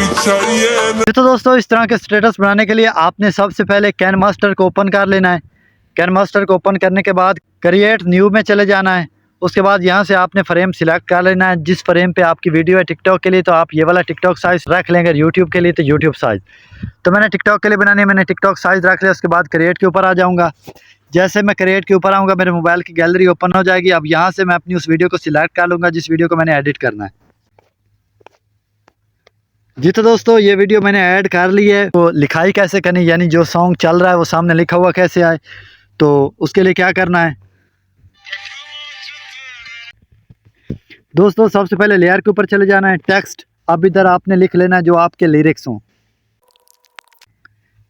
तो दोस्तों इस तरह के स्टेटस बनाने के लिए आपने सबसे पहले कैन मास्टर को ओपन कर लेना है। कैन मास्टर को ओपन करने के बाद क्रिएट न्यू में चले जाना है। उसके बाद यहाँ से आपने फ्रेम सिलेक्ट कर लेना है। जिस फ्रेम पे आपकी वीडियो है टिकटॉक के लिए तो आप ये वाला टिकटॉक साइज रख लेंगे, यूट्यूब के लिए तो यूट्यूब साइज। तो मैंने टिकटॉक के लिए बनानी है, मैंने टिकटॉक साइज रख लिया। उसके बाद क्रिएट के ऊपर आ जाऊँगा। जैसे मैं क्रिएट के ऊपर आऊँगा मेरे मोबाइल की गैलरी ओपन हो जाएगी। अब यहाँ से मैं अपनी उस वीडियो को सिलेक्ट कर लूँगा जिस वीडियो को मैंने एडिट करना है। जी तो दोस्तों ये वीडियो मैंने ऐड कर ली है। तो लिखाई कैसे करनी, यानी जो सॉन्ग चल रहा है वो सामने लिखा हुआ कैसे आए, तो उसके लिए क्या करना है दोस्तों, सबसे पहले लेयर के ऊपर चले जाना है। टेक्स्ट अब इधर आपने लिख लेना है जो आपके लिरिक्स हों।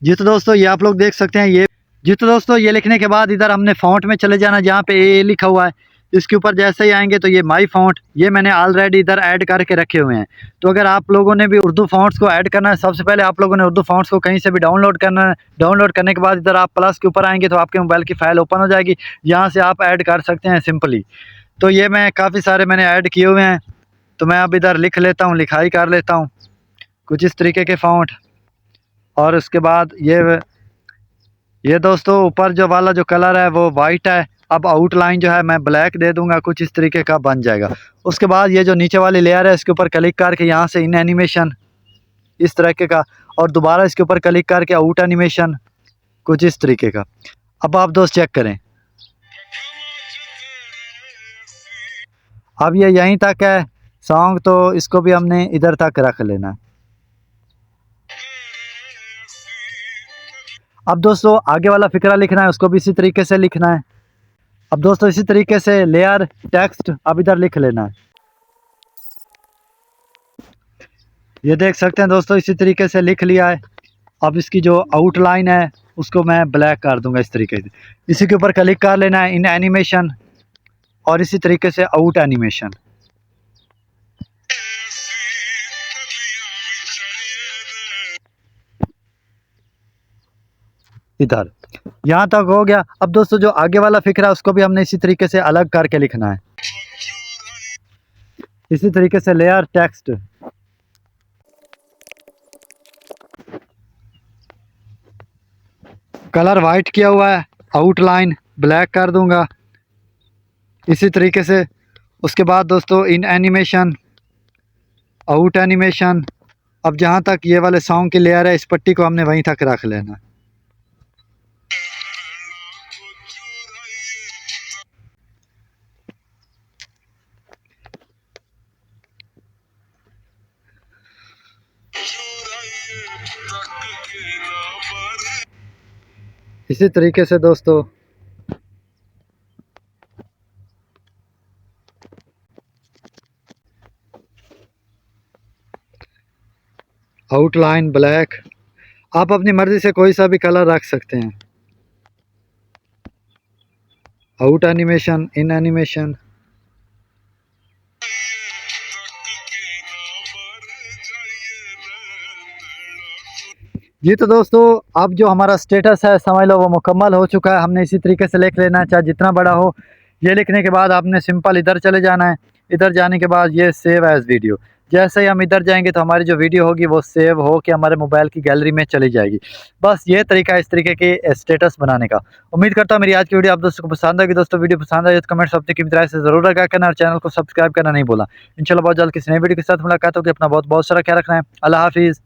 जी तो दोस्तों ये आप लोग देख सकते हैं ये। जी तो दोस्तों ये लिखने के बाद इधर हमने फ़ॉन्ट में चले जाना जहाँ पे ए लिखा हुआ है। इसके ऊपर जैसे ही आएंगे तो ये माई फ़ॉन्ट, ये मैंने ऑलरेडी इधर ऐड करके रखे हुए हैं। तो अगर आप लोगों ने भी उर्दू फ़ॉन्ट्स को ऐड करना है, सबसे पहले आप लोगों ने उर्दू फ़ॉन्ट्स को कहीं से भी डाउनलोड करना है। डाउनलोड करने के बाद इधर आप प्लस के ऊपर आएंगे तो आपके मोबाइल की फ़ाइल ओपन हो जाएगी। यहाँ से आप ऐड कर सकते हैं सिंपली। तो ये मैं काफ़ी सारे मैंने ऐड किए हुए हैं। तो मैं अब इधर लिख लेता हूँ, लिखाई कर लेता हूँ कुछ इस तरीके के फ़ॉन्ट। और उसके बाद ये दोस्तों ऊपर जो वाला जो कलर है वो वाइट है। अब आउटलाइन जो है मैं ब्लैक दे दूंगा, कुछ इस तरीके का बन जाएगा। उसके बाद ये जो नीचे वाली लेयर है इसके ऊपर क्लिक करके यहाँ से इन एनिमेशन इस तरीके का, और दोबारा इसके ऊपर क्लिक करके आउट एनिमेशन कुछ इस तरीके का। अब आप दोस्त चेक करें, अब ये यहीं तक है सॉन्ग, तो इसको भी हमने इधर तक रख लेना है। अब दोस्तों आगे वाला फिक्रा लिखना है, उसको भी इसी तरीके से लिखना है। अब दोस्तों इसी तरीके से लेयर टेक्स्ट अब इधर लिख लेना है। ये देख सकते हैं दोस्तों इसी तरीके से लिख लिया है। अब इसकी जो आउटलाइन है उसको मैं ब्लैक कर दूंगा इस तरीके से। इसी के ऊपर क्लिक कर लेना है इन एनिमेशन, और इसी तरीके से आउट एनिमेशन। इधर यहाँ तक हो गया। अब दोस्तों जो आगे वाला फिक्रा है उसको भी हमने इसी तरीके से अलग करके लिखना है। इसी तरीके से लेयर टेक्स्ट, कलर वाइट किया हुआ है, आउटलाइन ब्लैक कर दूंगा इसी तरीके से। उसके बाद दोस्तों इन एनिमेशन, आउट एनिमेशन। अब जहाँ तक ये वाले सॉन्ग की लेयर है इस पट्टी को हमने वहीं तक रख लेना। इसी तरीके से दोस्तों आउटलाइन ब्लैक, आप अपनी मर्जी से कोई सा भी कलर रख सकते हैं। Out animation, in animation. जी तो दोस्तों अब जो हमारा स्टेटस है समझ लो वो मुकम्मल हो चुका है। हमने इसी तरीके से लिख लेना है चाहे जितना बड़ा हो। ये लिखने के बाद आपने सिंपल इधर चले जाना है। इधर जाने के बाद ये सेव एज वीडियो, जैसे ही हम इधर जाएंगे तो हमारी जो वीडियो होगी वो सेव हो के हमारे मोबाइल की गैलरी में चली जाएगी। बस ये तरीका है इस तरीके के स्टेटस बनाने का। उम्मीद करता हूँ मेरी आज की वीडियो आप दोस्तों को पसंद आएगी। दोस्तों वीडियो पसंद आए तो कमेंट्स अपनी कीमती राय से जरूर लगा करना और चैनल को सब्सक्राइब करना नहीं भूलना। इंशाल्लाह बहुत जल्द किसी नई वीडियो के साथ मुलाकात होगी। अपना बहुत बहुत सारा ख्याल रखना है। अल्लाह हाफिज़।